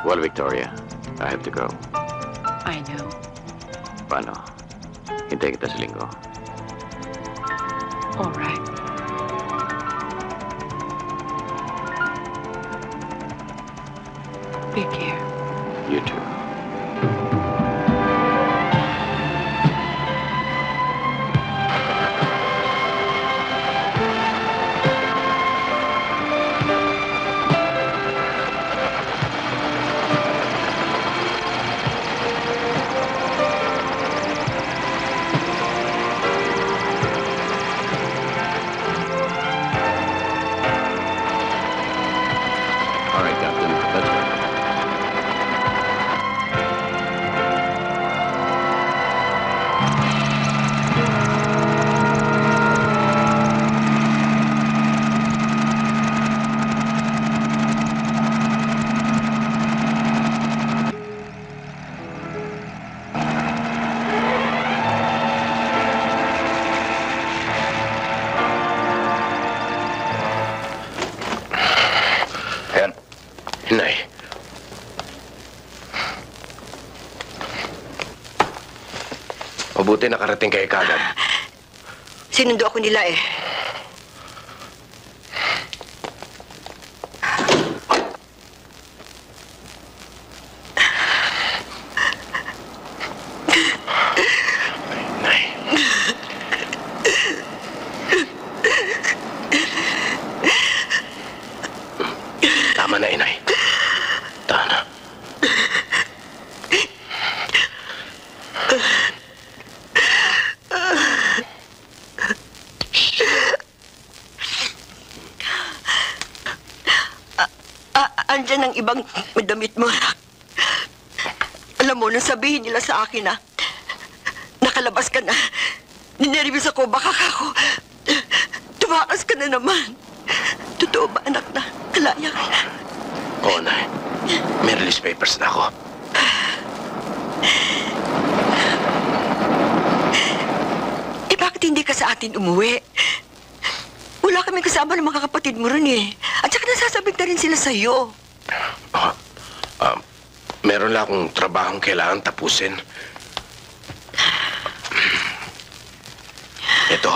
Well, Victoria, I have to go. I know. Paano? Hintayin kita sa linggo. All right. Take care. You too. All right, Captain. Let's go. Ayan. Inay. Mabuti nakarating kayo kagad. Sinundo ako nila eh. Inay. Tama na, Inay. Tama na. Andyan ang ibang damit mo. Alam mo, nang sabihin nila sa akin na nakalabas ka na, ninervous ako, baka ako tumakas ka na naman. Totoo ba, anak, na kalaya ka na? Oo, Nay. May release papers na ako. Eh, bakit hindi ka sa atin umuwi? Wala kaming kasama ng mga kapatid mo rin eh. At saka nasasabik na rin sila sa'yo. Meron lang akong trabahong kailangan tapusin. Ito,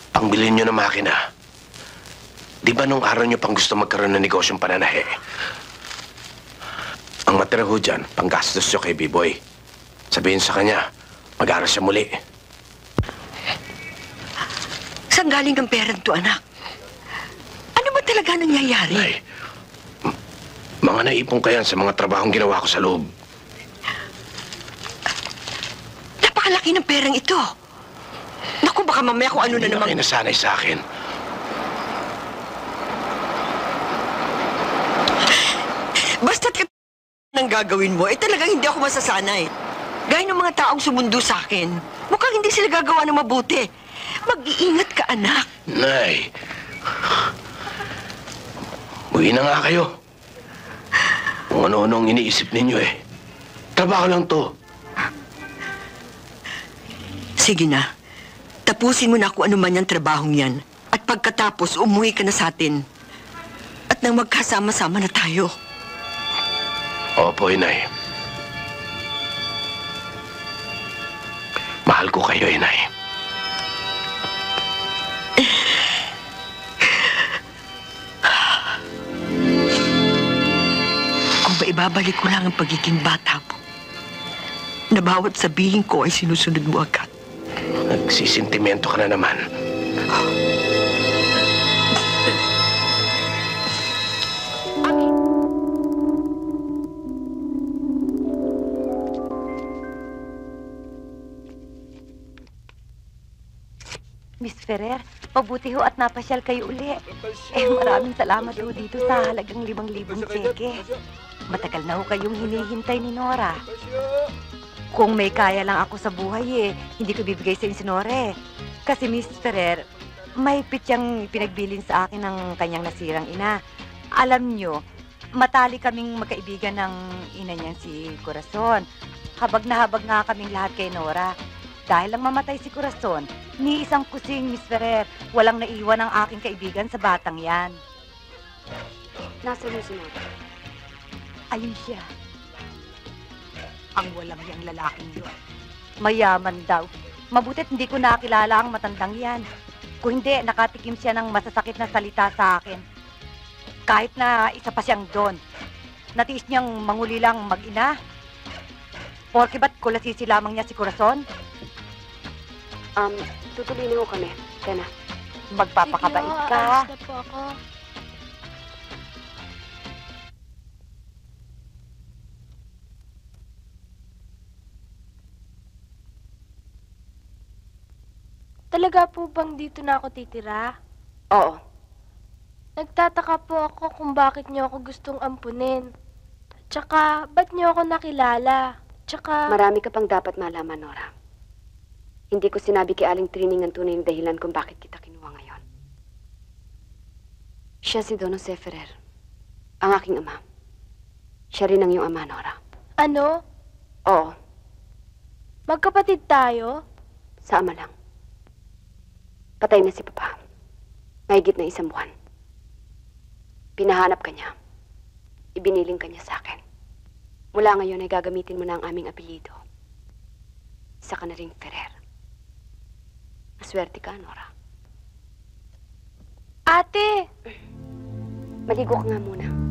pangbilhin nyo ng makina. Di ba nung araw nyo pang gusto magkaroon ng negosyong pananahe? Ang matira ho dyan, panggastos nyo kay B-Boy. Sabihin sa kanya, mag-aaral siya muli. Saan galing ang perang to, anak? Ano ba talaga nangyayari? Nay, mga naipon ka yan sa mga trabahong ginawa ko sa loob. Napakalaki ng perang ito. Naku, baka mamaya kung ano na Hindi naman. kayo nasanay sa akin. Basta't nang gagawin mo, eh talagang hindi ako masasanay. Gaya ng mga taong sumundo sa akin. Mukhang hindi sila gagawa ng mabuti. Mag-iingat ka, anak. Nay, uwi na nga kayo. Kung ano-anong iniisip ninyo eh. Trabaho lang to. Sige na. Tapusin mo na kung ano man yung trabahong yan. At pagkatapos, umuwi ka na sa atin. At nang magkasama-sama na tayo. Opo, Inay. Mahal ko kayo, Inay. Kung maibabalik ko lang ang pagiging bata mo, na bawat sabihin ko ay sinusunod mo agad. Nagsisentimento ka na naman. Miss Ferrer, mabuti ho at napasyal kayo uli. Maraming salamat ho dito sa halagang 5,000 tseke. Matagal na ho kayong hinihintay ni Nora. Kung may kaya lang ako sa buhay hindi ko bibigay sa inyo si Nora Kasi Miss Ferrer, may pitsang pinagbilin sa akin ng kanyang nasirang ina. Alam nyo, matali kaming magkaibigan ng ina niyan si Corazon. Habag na habag nga kaming lahat kay Nora. Dahil lang mamatay si Corazon, ni isang kusing, Miss Ferrer, walang naiwan ang aking kaibigan sa batang yan. Nasaan yung si Nora? Ayun siya. Ang walang yang lalaking yun. Mayaman daw. Mabutit hindi ko nakilala ang matandang yan. Kung hindi, nakatikim siya ng masasakit na salita sa akin. Kahit na isa pa siyang doon. Natiis niyang mangulilang mag-ina. Porke ba't kulasisi lamang niya si Corazon? Tutuloy na ho kami. Tena. Magpapakabait ka. Alis na po ako. Talaga po bang dito na ako titira? Oo. Nagtataka po ako kung bakit niyo ako gustong ampunin. Tsaka, ba't niyo ako nakilala? Tsaka... Marami ka pang dapat malaman, Nora. Hindi ko sinabi kay Aling Trining ang tunay na dahilan kung bakit kita kinuha ngayon. Siya si Don Jose Ferrer, ang aking ama. Siya rin ang iyong ama, Nora. Ano? Oo, Magkapatid tayo? sa ama lang. Patay na si Papa. Mahigit na 1 buwan. Pinahanap ka niya. Ibiniling ka niya sa akin. Mula ngayon ay gagamitin mo na ang aming apelyido. Isa ka na ring Ferrer. Maswerte ka, Nora. Ate! Maligo ka nga muna.